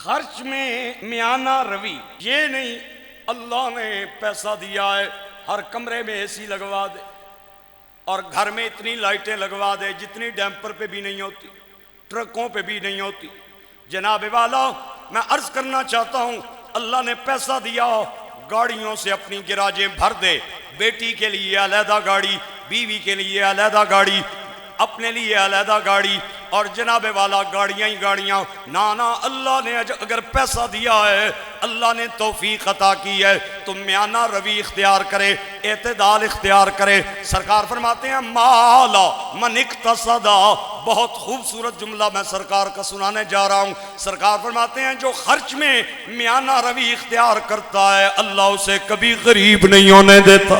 خرچ میں میانہ روی، یہ نہیں اللہ نے پیسہ دیا ہے ہر کمرے میں اے سی لگوا دے اور گھر میں اتنی لائٹیں لگوا دے جتنی ڈیمپر پہ بھی نہیں ہوتی، ٹرکوں پہ بھی نہیں ہوتی۔ جناب والا، میں عرض کرنا چاہتا ہوں، اللہ نے پیسہ دیا، گاڑیوں سے اپنی گراجیں بھر دے، بیٹی کے لیے علیحدہ گاڑی، بیوی کے لیے علیحدہ گاڑی، اپنے لیے علیحدہ گاڑی، اور جناب والا گاڑیاں ہی گاڑیاں۔ نانا، اللہ نے اگر پیسہ دیا ہے، اللہ نے توفیق عطا کی ہے، تو میانہ روی اختیار کرے، اعتدال اختیار کرے۔ سرکار فرماتے ہیں مالا من اقتصدا، بہت خوبصورت جملہ میں سرکار کا سنانے جا رہا ہوں۔ سرکار فرماتے ہیں جو خرچ میں میانہ روی اختیار کرتا ہے، اللہ اسے کبھی غریب نہیں ہونے دیتا۔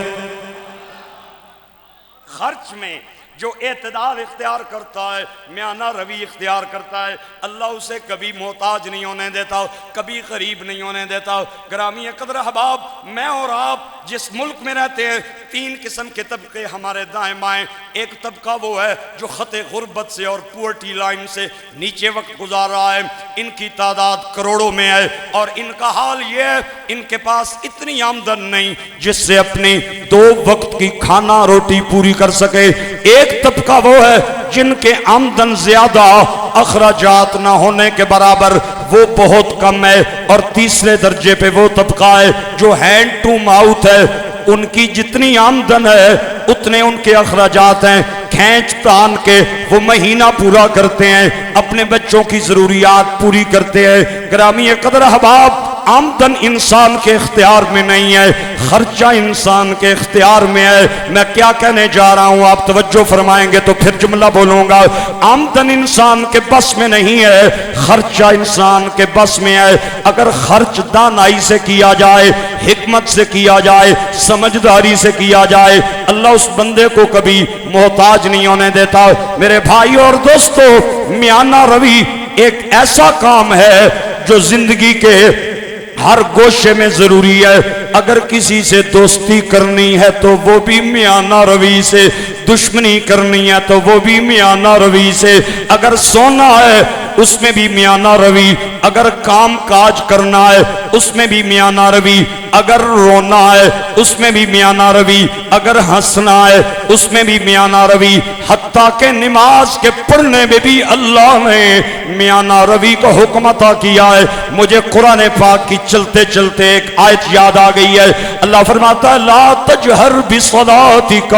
خرچ میں جو اعتدال اختیار کرتا ہے، میانہ روی اختیار کرتا ہے، اللہ اسے کبھی محتاج نہیں ہونے دیتا، کبھی غریب نہیں ہونے دیتا۔ گرامی قدر احباب، میں اور آپ جس ملک میں رہتے ہیں، 3 قسم کے طبقے ہمارے دائیں بائیں۔ ایک طبقہ وہ ہے جو خط غربت سے اور پورٹی لائن سے نیچے وقت گزار رہا ہے، ان کی تعداد کروڑوں میں ہے، اور ان کا حال یہ ہے ان کے پاس اتنی آمدن نہیں جس سے اپنی 2 وقت کی کھانا روٹی پوری کر سکے۔ ایک طبقہ وہ ہے جن کے آمدن زیادہ، اخراجات نہ ہونے کے برابر، وہ بہت کم ہے۔ اور تیسرے درجے پہ وہ طبقہ ہے جو ہینڈ ٹو ماؤتھ ہے، ان کی جتنی آمدن ہے اتنے ان کے اخراجات ہیں، کھینچ تان کے وہ مہینہ پورا کرتے ہیں، اپنے بچوں کی ضروریات پوری کرتے ہیں۔ گرامی قدر احباب، آمدن انسان کے اختیار میں نہیں ہے، خرچہ انسان کے اختیار میں ہے۔ میں کیا کہنے جا رہا ہوں، آپ توجہ فرمائیں گے تو پھر جملہ بولوں گا۔ آمدن انسان کے بس میں نہیں ہے، خرچہ انسان کے بس میں ہے۔ اگر خرچ دانائی سے کیا جائے، حکمت سے کیا جائے، سمجھداری سے کیا جائے، اللہ اس بندے کو کبھی محتاج نہیں ہونے دیتا۔ میرے بھائی اور دوستو، میانہ روی ایک ایسا کام ہے جو زندگی کے ہر گوشے میں ضروری ہے۔ اگر کسی سے دوستی کرنی ہے تو وہ بھی میانہ روی سے، دشمنی کرنی ہے تو وہ بھی میانہ روی سے، اگر سونا ہے اس میں بھی میانہ روی، اگر کام کاج کرنا ہے اس میں بھی میانہ روی، اگر رونا ہے اس میں بھی میانہ روی، اگر ہنسنا ہے اس میں بھی میانہ روی، حتیٰ کہ نماز کے پڑھنے میں بھی اللہ نے میانہ روی کو حکم عطا کیا ہے۔ مجھے قرآن پاک کی چلتے چلتے ایک آیت یاد آ گئی ہے۔ اللہ فرماتا ہے لا تجہر بصلاتک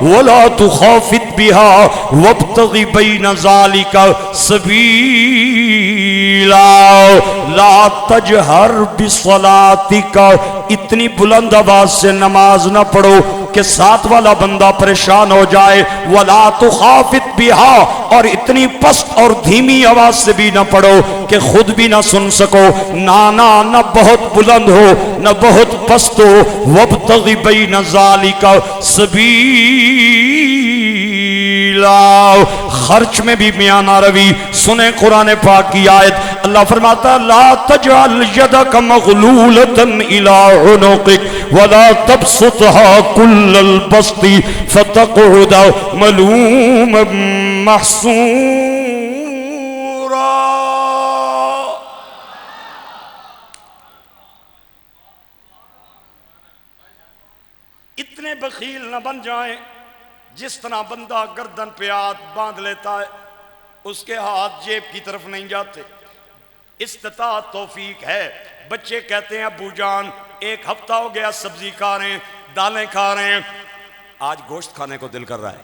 ولا تخافت بها وابتغ بین ذالک سبیلا۔ لا تجہر بصلاتک، اتنی بلند آواز سے نماز نہ پڑھو کہ ساتھ والا بندہ پریشان ہو جائے، ولا تخافت بها، اور اتنی پست اور دھیمی آواز سے بھی نہ پڑھو کہ خود بھی نہ سن سکو، نہ بہت بلند ہو نہ بہت پست ہو۔ وابتغ بین ذالک سبیلا، خرچ میں بھی میانہ روی۔ سنیں قرآن پاک کی آیت، اللہ فرماتا ہے لا تجعل یدک مغلولۃ الی عنقک ولا تبسطها کل البسط فتقعد ملوما محسورا۔ اتنے بخیل نہ بن جائیں، جس طرح بندہ گردن پہ ہاتھ باندھ لیتا ہے اس کے ہاتھ جیب کی طرف نہیں جاتے۔ استطاعت توفیق ہے۔ بچے کہتے ہیں ابو جان 1 ہفتہ ہو گیا سبزی کھا رہے ہیں، دالیں کھا رہے ہیں، آج گوشت کھانے کو دل کر رہا ہے۔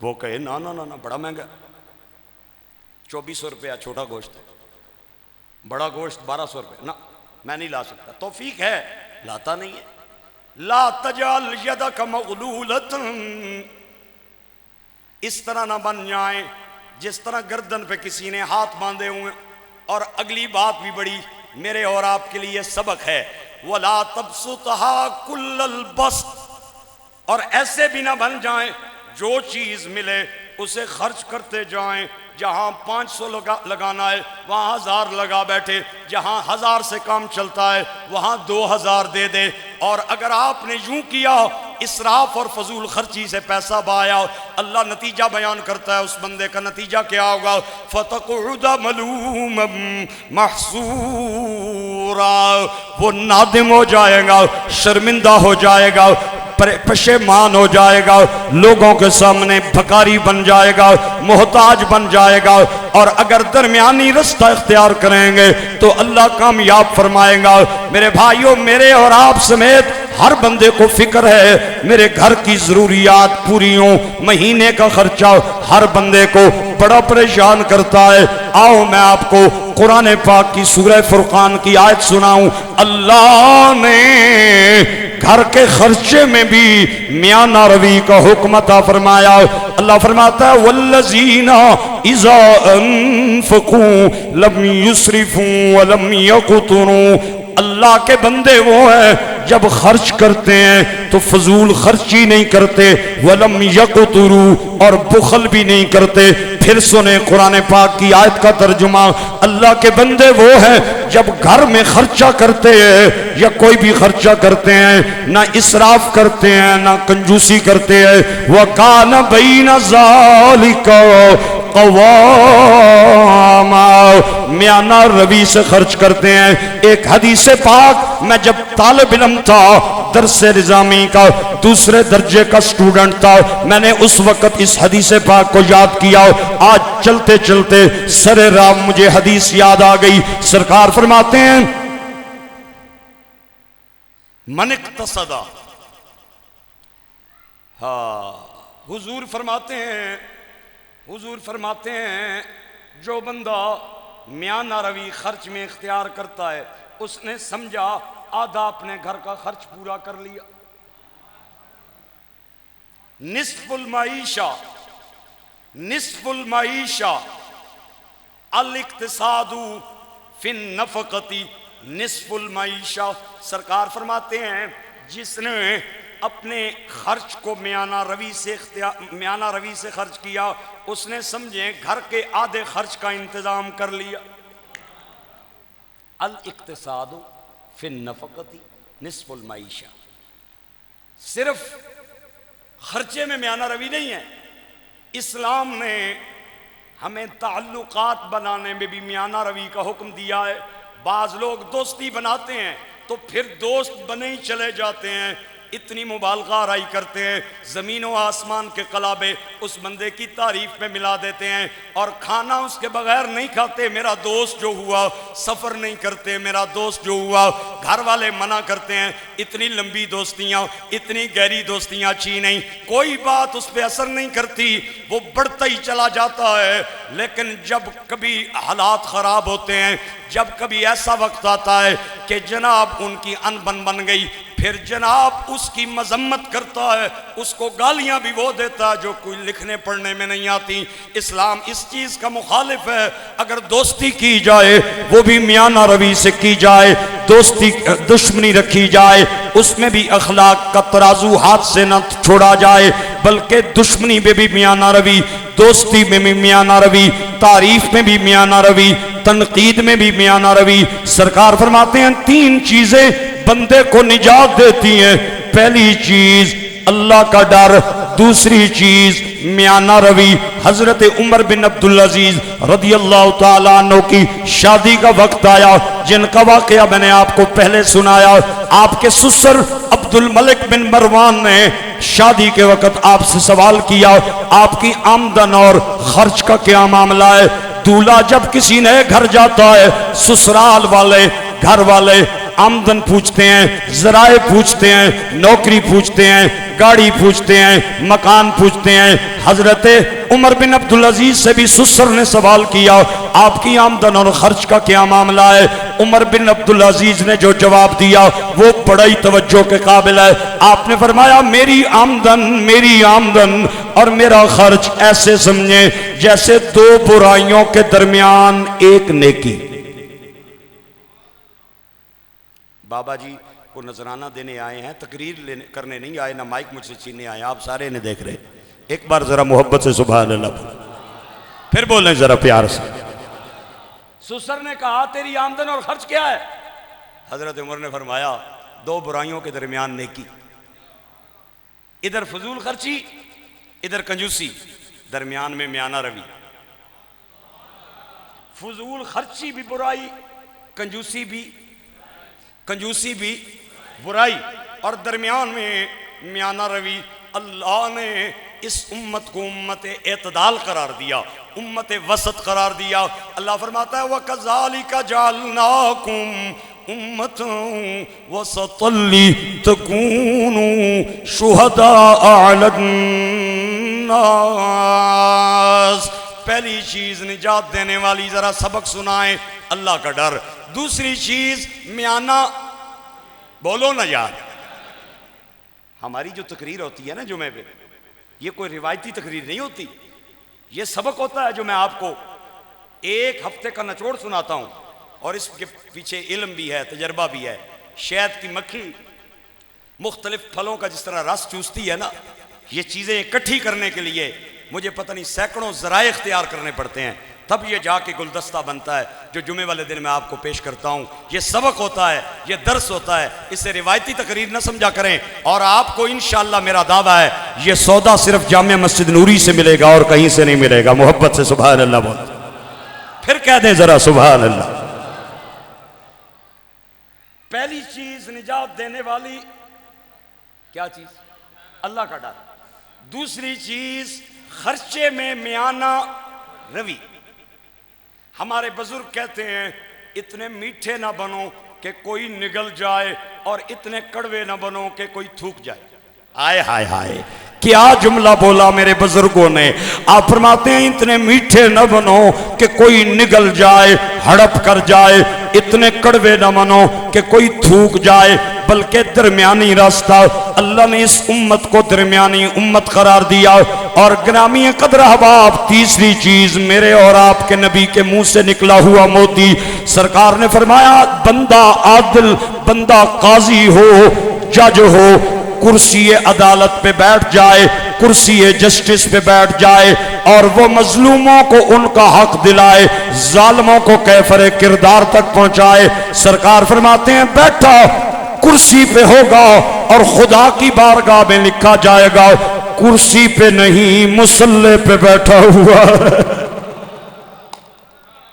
وہ کہے نا بڑا مہنگا، 2400 روپیہ چھوٹا گوشت ہے، بڑا گوشت 1200 روپے، نہ میں نہیں لا سکتا۔ توفیق ہے، لاتا نہیں ہے۔ لا تجعل یدک مغلولۃ، اس طرح نہ بن جائیں جس طرح گردن پہ کسی نے ہاتھ باندھے ہوئے۔ اور اگلی بات بھی بڑی میرے اور آپ کے لیے سبق ہے، وَلَا تَبْسُطْهَا كُلَّ الْبَسْطِ، اور ایسے بھی نہ بن جائیں جو چیز ملے اسے خرچ کرتے جائیں۔ جہاں 500 لگانا ہے وہاں 1000 لگا بیٹھے، جہاں 1000 سے کام چلتا ہے وہاں 2000 دے دے۔ اور اگر آپ نے یوں کیا اسراف اور فضول خرچی سے پیسہ بایا، اللہ نتیجہ بیان کرتا ہے اس بندے کا نتیجہ کیا ہوگا، فَتَقْعُدَ مَلُومًا مَحْسُورًا، وہ نادم ہو جائے گا، شرمندہ ہو جائے گا، پشیمان ہو جائے گا، لوگوں کے سامنے بھکاری بن جائے گا، محتاج بن جائے گا۔ اور اگر درمیانی رستہ اختیار کریں گے تو اللہ کامیاب فرمائے گا۔ میرے بھائیوں، میرے اور آپ سمیت ہر بندے کو فکر ہے میرے گھر کی ضروریات پوری ہوں، مہینے کا خرچہ ہر بندے کو بڑا پریشان کرتا ہے۔ آؤ میں آپ کو قرآن پاک کی سورہ فرقان کی آیت سناؤں۔ اللہ نے گھر کے خرچے میں بھی میانہ روی کا حکم عطا فرمایا۔ اللہ فرماتا ہے والذین اذا انفقوا لم یسرفوا ولم یقتروا، اللہ کے بندے وہ ہیں جب خرچ کرتے ہیں تو فضول خرچی نہیں کرتے، وَلَمْ يَقْتُرُوا، اور بخل بھی نہیں کرتے۔ پھر سنیں قرآن پاک کی آیت کا ترجمہ، اللہ کے بندے وہ ہیں جب گھر میں خرچہ کرتے ہیں یا کوئی بھی خرچہ کرتے ہیں نہ اسراف کرتے ہیں نہ کنجوسی کرتے ہیں، وَكَانَ بَيْنَ ذَلِكَ قواما، میانہ روی سے خرچ کرتے ہیں۔ ایک حدیث پاک میں جب طالب علم تھا، درس نظامی کا دوسرے درجے کا سٹوڈنٹ تھا، میں نے اس وقت اس حدیث پاک کو یاد کیا۔ آج چلتے چلتے سر راہ مجھے حدیث یاد آ گئی۔ سرکار فرماتے ہیں من اقتصد، حضور فرماتے ہیں جو بندہ میانہ روی خرچ میں اختیار کرتا ہے اس نے سمجھا آدھا اپنے گھر کا خرچ پورا کر لیا۔ نصف المعیشہ الاقتصاد فی النفقۃ نصف المعیشہ، سرکار فرماتے ہیں جس نے اپنے خرچ کو میانہ روی سے خرچ کیا اس نے سمجھیں گھر کے آدھے خرچ کا انتظام کر لیا۔ الاقتصاد فی النفقۃ نصف المعیشہ، صرف خرچے میں میانہ روی نہیں ہے، اسلام نے ہمیں تعلقات بنانے میں بھی میانہ روی کا حکم دیا ہے۔ بعض لوگ دوستی بناتے ہیں تو پھر دوست بنے ہی چلے جاتے ہیں، اتنی مبالغہ آرائی کرتے ہیں، زمین و آسمان کے قلابے اس بندے کی تعریف میں ملا دیتے ہیں اور کھانا اس کے بغیر نہیں کھاتے۔ میرا دوست جو ہوا، سفر نہیں کرتے، میرا دوست جو ہوا، گھر والے منع کرتے ہیں، اتنی لمبی دوستیاں، اتنی گہری دوستیاں اچھی نہیں، کوئی بات اس پہ اثر نہیں کرتی، وہ بڑھتا ہی چلا جاتا ہے۔ لیکن جب کبھی حالات خراب ہوتے ہیں، جب کبھی ایسا وقت آتا ہے کہ جناب ان کی انبن بن گئی، پھر جناب اس کی مذمت کرتا ہے، اس کو گالیاں بھی وہ دیتا ہے جو کوئی لکھنے پڑھنے میں نہیں آتی۔ اسلام اس چیز کا مخالف ہے۔ اگر دوستی کی جائے وہ بھی میانہ روی سے کی جائے، دوستی دشمنی رکھی جائے اس میں بھی اخلاق کا ترازو ہاتھ سے نہ چھوڑا جائے، بلکہ دشمنی میں بھی میانہ روی، دوستی میں بھی میانہ روی، تعریف میں بھی میانہ روی، تنقید میں بھی میانہ روی۔ سرکار فرماتے ہیں تین چیزیں بندے کو نجات دیتی ہیں، پہلی چیز اللہ کا ڈر، دوسری چیز میانہ روی۔ حضرت عمر بن عبدالعزیز رضی اللہ تعالیٰ عنہ کی شادی کا وقت آیا، جن کا واقعہ میں نے آپ کو پہلے سنایا۔ آپ کے سسر عبد الملک بن مروان نے شادی کے وقت آپ سے سوال کیا آپ کی آمدن اور خرچ کا کیا معاملہ ہے؟ دولہا جب کسی نئے گھر جاتا ہے سسرال والے گھر والے آمدن پوچھتے ہیں، ذرائع پوچھتے ہیں، نوکری پوچھتے ہیں، گاڑی پوچھتے ہیں، مکان پوچھتے ہیں۔ حضرت عمر بن عبدالعزیز سے بھی سسر نے سوال کیا آپ کی آمدن اور خرچ کا کیا معاملہ ہے؟ عمر بن عبدالعزیز نے جو جواب دیا وہ بڑا ہی توجہ کے قابل ہے۔ آپ نے فرمایا میری آمدن اور میرا خرچ ایسے سمجھیں جیسے دو برائیوں کے درمیان ایک نیکی۔ بابا جی کو نذرانہ دینے آئے ہیں، تقریر کرنے نہیں آئے، نہ مائک مجھ سے چھیننے آئے، آپ سارے انہیں دیکھ رہے ہیں۔ ایک بار ذرا محبت سے سبحان اللہ پھر بولیں ذرا پیار سے۔ سسر نے کہا تیری آمدن اور خرچ کیا ہے؟ حضرت عمر نے فرمایا دو برائیوں کے درمیان نیکی۔ ادھر فضول خرچی، ادھر کنجوسی، درمیان میں میانہ روی. فضول خرچی بھی برائی، کنجوسی بھی برائی، اور درمیان میں میانہ روی. اللہ نے اس امت کو امت اعتدال قرار دیا، امت وسط قرار دیا. اللہ فرماتا ہے وَكَذَلِكَ جَعَلْنَاكُمْ أُمَّةً وَسَطًا لِتَكُونُوا شُهَدَاءَ عَلَى النَّاسِ. پہلی چیز نجات دینے والی ذرا سبق سنائیں اللہ کا ڈر. دوسری چیز میانہ، بولو نا یار. ہماری جو تقریر ہوتی ہے نا جمعے پہ، یہ کوئی روایتی تقریر نہیں ہوتی، یہ سبق ہوتا ہے جو میں آپ کو ایک ہفتے کا نچوڑ سناتا ہوں، اور اس کے پیچھے علم بھی ہے، تجربہ بھی ہے. شہد کی مکھی مختلف پھلوں کا جس طرح رس چوستی ہے نا، یہ چیزیں اکٹھی کرنے کے لیے مجھے پتہ نہیں سینکڑوں ذرائع اختیار کرنے پڑتے ہیں، تب یہ جا کے گلدستہ بنتا ہے جو جمعے والے دن میں آپ کو پیش کرتا ہوں. یہ سبق ہوتا ہے، یہ درس ہوتا ہے، اسے روایتی تقریر نہ سمجھا کریں. اور آپ کو انشاءاللہ میرا دعویٰ ہے یہ سودا صرف جامع مسجد نوری سے ملے گا اور کہیں سے نہیں ملے گا. محبت سے سبحان اللہ بول، پھر کہہ دیں ذرا سبحان اللہ. پہلی چیز نجات دینے والی کیا چیز؟ اللہ کا ڈر. دوسری چیز خرچے میں میانہ روی. ہمارے بزرگ کہتے ہیں اتنے میٹھے نہ بنو کہ کوئی نگل جائے اور اتنے کڑوے نہ بنو کہ کوئی تھوک جائے. آئے ہائے ہائے، کیا جملہ بولا میرے بزرگوں نے. آپ فرماتے ہیں اتنے میٹھے نہ بنو کہ کوئی نگل جائے، ہڑپ کر جائے، اتنے کڑوے نہ بنو کہ کوئی تھوک جائے، بلکہ درمیانی راستہ. اللہ نے اس امت کو درمیانی امت قرار دیا. اور گرامی قدر احباب، تیسری چیز میرے اور آپ کے نبی کے منہ سے نکلا ہوا موتی. سرکار نے فرمایا بندہ عادل، بندہ قاضی ہو، جج ہو، کرسی عدالت پہ بیٹھ جائے، کرسی جسٹس پہ بیٹھ جائے، اور وہ مظلوموں کو ان کا حق دلائے، ظالموں کو کیفر کردار تک پہنچائے. سرکار فرماتے ہیں بیٹھا کرسی پہ ہوگا اور خدا کی بارگاہ میں لکھا جائے گا کرسی پہ نہیں مصلی پہ بیٹھا ہوا.